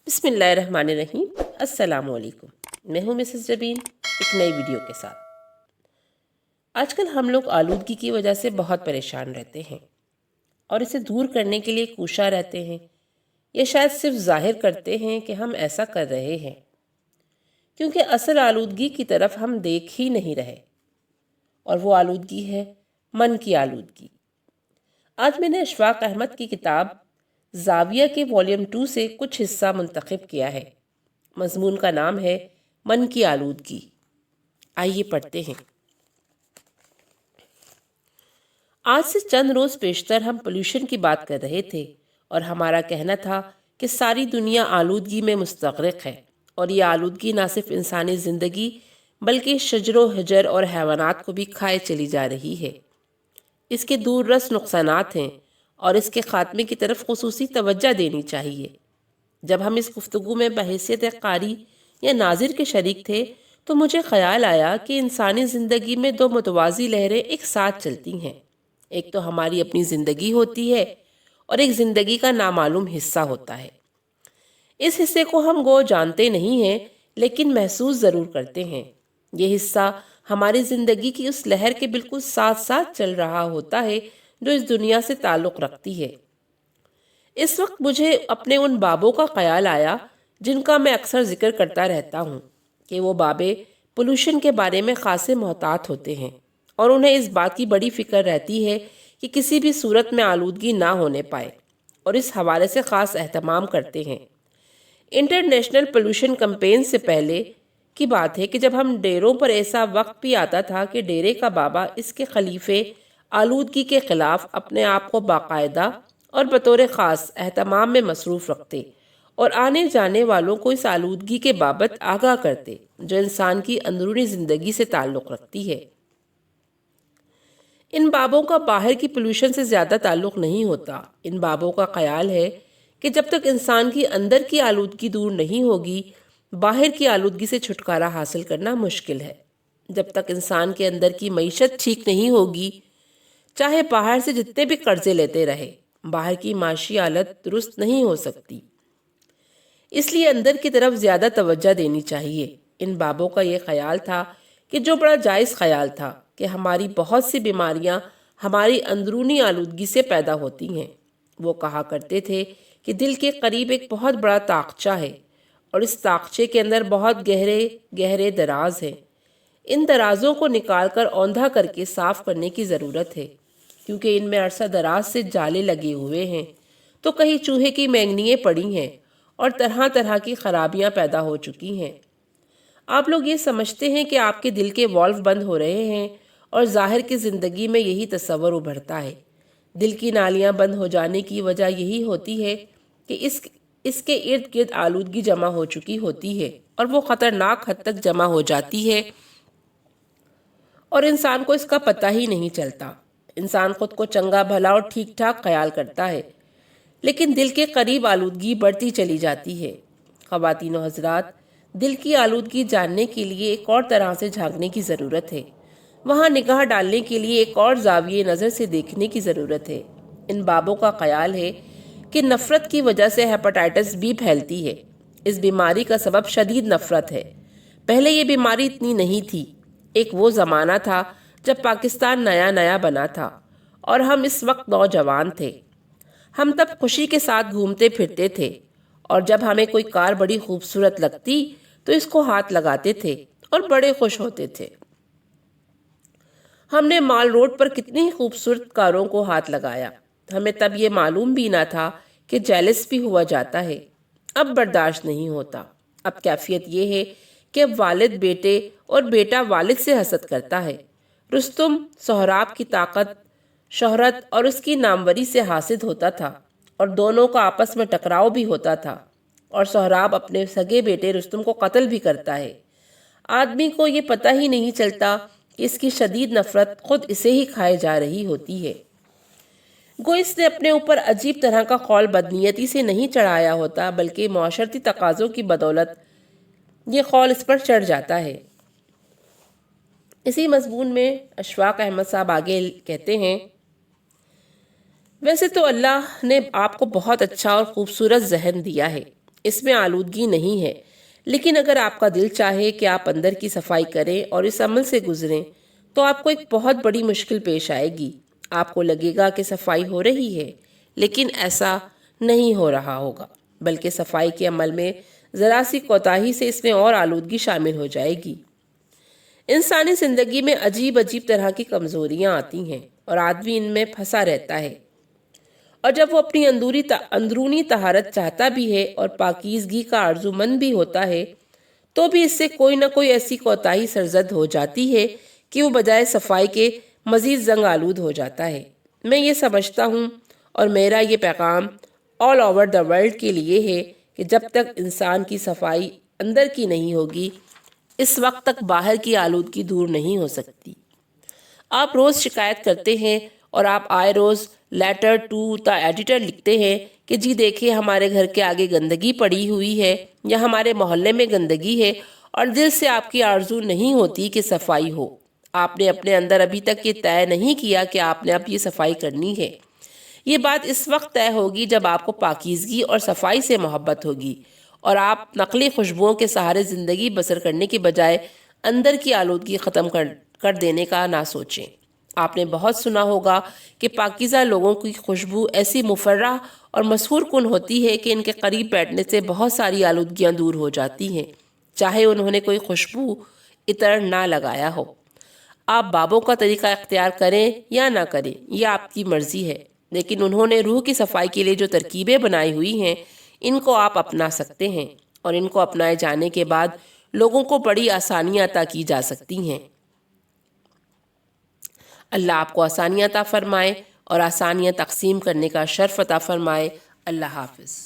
بسم اللہ الرحمن الرحیم۔ السلام علیکم، میں ہوں مسز جبین ایک نئی ویڈیو کے ساتھ۔ آج کل ہم لوگ آلودگی کی وجہ سے بہت پریشان رہتے ہیں اور اسے دور کرنے کے لیے کوشاں رہتے ہیں، یا شاید صرف ظاہر کرتے ہیں کہ ہم ایسا کر رہے ہیں، کیونکہ اصل آلودگی کی طرف ہم دیکھ ہی نہیں رہے، اور وہ آلودگی ہے من کی آلودگی۔ آج میں نے اشفاق احمد کی کتاب زاویہ کے والیوم 2 سے کچھ حصہ منتخب کیا ہے۔ مضمون کا نام ہے من کی آلودگی۔ آئیے پڑھتے ہیں۔ آج سے چند روز پیشتر ہم پولیوشن کی بات کر رہے تھے، اور ہمارا کہنا تھا کہ ساری دنیا آلودگی میں مستغرق ہے، اور یہ آلودگی نہ صرف انسانی زندگی بلکہ شجر و حجر اور حیوانات کو بھی کھائے چلی جا رہی ہے۔ اس کے دور رس نقصانات ہیں، اور اس کے خاتمے کی طرف خصوصی توجہ دینی چاہیے۔ جب ہم اس گفتگو میں بحیثیت قاری یا ناظر کے شریک تھے تو مجھے خیال آیا کہ انسانی زندگی میں دو متوازی لہریں ایک ساتھ چلتی ہیں۔ ایک تو ہماری اپنی زندگی ہوتی ہے، اور ایک زندگی کا نامعلوم حصہ ہوتا ہے۔ اس حصے کو ہم گو جانتے نہیں ہیں، لیکن محسوس ضرور کرتے ہیں۔ یہ حصہ ہماری زندگی کی اس لہر کے بالکل ساتھ ساتھ چل رہا ہوتا ہے جو اس دنیا سے تعلق رکھتی ہے۔ اس وقت مجھے اپنے ان بابوں کا خیال آیا جن کا میں اکثر ذکر کرتا رہتا ہوں کہ وہ بابے پولوشن کے بارے میں خاصے محتاط ہوتے ہیں، اور انہیں اس بات کی بڑی فکر رہتی ہے کہ کسی بھی صورت میں آلودگی نہ ہونے پائے، اور اس حوالے سے خاص اہتمام کرتے ہیں۔ انٹرنیشنل پولوشن کمپین سے پہلے کی بات ہے کہ جب ہم ڈیروں پر ایسا وقت بھی آتا تھا کہ ڈیرے کا بابا اس کے خلیفے آلودگی کے خلاف اپنے آپ کو باقاعدہ اور بطور خاص اہتمام میں مصروف رکھتے، اور آنے جانے والوں کو اس آلودگی کے بابت آگاہ کرتے جو انسان کی اندرونی زندگی سے تعلق رکھتی ہے۔ ان بابوں کا باہر کی پولوشن سے زیادہ تعلق نہیں ہوتا۔ ان بابوں کا خیال ہے کہ جب تک انسان کی اندر کی آلودگی دور نہیں ہوگی، باہر کی آلودگی سے چھٹکارا حاصل کرنا مشکل ہے۔ جب تک انسان کے اندر کی معیشت ٹھیک نہیں ہوگی، چاہے باہر سے جتنے بھی قرضے لیتے رہے، باہر کی معاشی حالت درست نہیں ہو سکتی۔ اس لیے اندر کی طرف زیادہ توجہ دینی چاہیے۔ ان بابوں کا یہ خیال تھا کہ جو بڑا جائز خیال تھا کہ ہماری بہت سی بیماریاں ہماری اندرونی آلودگی سے پیدا ہوتی ہیں۔ وہ کہا کرتے تھے کہ دل کے قریب ایک بہت بڑا طاقچہ ہے، اور اس طاقچے کے اندر بہت گہرے گہرے دراز ہیں۔ ان درازوں کو نکال کر اوندھا کر کے صاف کرنے کی ضرورت ہے، کیونکہ ان میں عرصہ دراز سے جالے لگے ہوئے ہیں، تو کہیں چوہے کی مینگنیاں پڑی ہیں، اور طرح طرح کی خرابیاں پیدا ہو چکی ہیں۔ آپ لوگ یہ سمجھتے ہیں کہ آپ کے دل کے والو بند ہو رہے ہیں، اور ظاہر کی زندگی میں یہی تصور ابھرتا ہے۔ دل کی نالیاں بند ہو جانے کی وجہ یہی ہوتی ہے کہ اس کے ارد گرد آلودگی جمع ہو چکی ہوتی ہے، اور وہ خطرناک حد تک جمع ہو جاتی ہے، اور انسان کو اس کا پتہ ہی نہیں چلتا۔ انسان خود کو چنگا بھلا اور ٹھیک ٹھاک خیال کرتا ہے، لیکن دل کے قریب آلودگی بڑھتی چلی جاتی ہے۔ خواتین و حضرات، دل کی آلودگی جاننے کے لیے ایک اور طرح سے جھانکنے کی ضرورت ہے۔ وہاں نگاہ ڈالنے کے لیے ایک اور زاویے نظر سے دیکھنے کی ضرورت ہے۔ ان بابوں کا خیال ہے کہ نفرت کی وجہ سے ہیپاٹائٹس بی پھیلتی ہے۔ اس بیماری کا سبب شدید نفرت ہے۔ پہلے یہ بیماری اتنی نہیں تھی۔ ایک وہ زمانہ تھا جب پاکستان نیا نیا بنا تھا، اور ہم اس وقت نوجوان تھے۔ ہم تب خوشی کے ساتھ گھومتے پھرتے تھے، اور جب ہمیں کوئی کار بڑی خوبصورت لگتی تو اس کو ہاتھ لگاتے تھے اور بڑے خوش ہوتے تھے۔ ہم نے مال روڈ پر کتنی خوبصورت کاروں کو ہاتھ لگایا۔ ہمیں تب یہ معلوم بھی نہ تھا کہ جیلس بھی ہوا جاتا ہے۔ اب برداشت نہیں ہوتا۔ اب کیفیت یہ ہے کہ والد بیٹے اور بیٹا والد سے حسد کرتا ہے۔ رستم سہراب کی طاقت، شہرت اور اس کی ناموری سے حاسد ہوتا تھا، اور دونوں کا آپس میں ٹکراؤ بھی ہوتا تھا، اور سہراب اپنے سگے بیٹے رستم کو قتل بھی کرتا ہے۔ آدمی کو یہ پتہ ہی نہیں چلتا کہ اس کی شدید نفرت خود اسے ہی کھائے جا رہی ہوتی ہے۔ گو اس نے اپنے اوپر عجیب طرح کا خول بدنیتی سے نہیں چڑھایا ہوتا، بلکہ معاشرتی تقاضوں کی بدولت یہ خول اس پر چڑھ جاتا ہے۔ اسی مضمون میں اشفاق احمد صاحب آگے کہتے ہیں، ویسے تو اللہ نے آپ کو بہت اچھا اور خوبصورت ذہن دیا ہے، اس میں آلودگی نہیں ہے، لیکن اگر آپ کا دل چاہے کہ آپ اندر کی صفائی کریں اور اس عمل سے گزریں تو آپ کو ایک بہت بڑی مشکل پیش آئے گی۔ آپ کو لگے گا کہ صفائی ہو رہی ہے، لیکن ایسا نہیں ہو رہا ہوگا، بلکہ صفائی کے عمل میں ذرا سی کوتاہی سے اس میں اور آلودگی شامل ہو جائے گی۔ انسانی زندگی میں عجیب عجیب طرح کی کمزوریاں آتی ہیں اور آدمی ان میں پھنسا رہتا ہے، اور جب وہ اپنی اندرونی طہارت چاہتا بھی ہے اور پاکیزگی کا آرزو مند بھی ہوتا ہے تو بھی اس سے کوئی نہ کوئی ایسی کوتاہی سرزد ہو جاتی ہے کہ وہ بجائے صفائی کے مزید زنگ آلود ہو جاتا ہے۔ میں یہ سمجھتا ہوں اور میرا یہ پیغام آل اوور دا ورلڈ کے لیے ہے کہ جب تک انسان کی صفائی اندر کی نہیں ہوگی، اس وقت تک باہر کی آلودگی دور نہیں ہو سکتی۔ آپ روز شکایت کرتے ہیں اور آپ آئے روز لیٹر ٹو دا ایڈیٹر لکھتے ہیں کہ جی دیکھیں ہمارے گھر کے آگے گندگی پڑی ہوئی ہے یا ہمارے محلے میں گندگی ہے، اور دل سے آپ کی آرزو نہیں ہوتی کہ صفائی ہو۔ آپ نے اپنے اندر ابھی تک یہ طے نہیں کیا کہ آپ نے اب یہ صفائی کرنی ہے۔ یہ بات اس وقت طے ہوگی جب آپ کو پاکیزگی اور صفائی سے محبت ہوگی اور آپ نقلی خوشبوؤں کے سہارے زندگی بسر کرنے کے بجائے اندر کی آلودگی ختم کر دینے کا نہ سوچیں۔ آپ نے بہت سنا ہوگا کہ پاکیزہ لوگوں کی خوشبو ایسی مفرح اور مسحور کن ہوتی ہے کہ ان کے قریب بیٹھنے سے بہت ساری آلودگیاں دور ہو جاتی ہیں، چاہے انہوں نے کوئی خوشبو عطر نہ لگایا ہو۔ آپ بابوں کا طریقہ اختیار کریں یا نہ کریں، یہ آپ کی مرضی ہے، لیکن انہوں نے روح کی صفائی کے لیے جو ترکیبیں بنائی ہوئی ہیں ان کو آپ اپنا سکتے ہیں، اور ان کو اپنائے جانے کے بعد لوگوں کو بڑی آسانیاں عطا کی جا سکتی ہیں۔ اللہ آپ کو آسانیاں عطا فرمائے اور آسانیاں تقسیم کرنے کا شرف عطا فرمائے۔ اللہ حافظ۔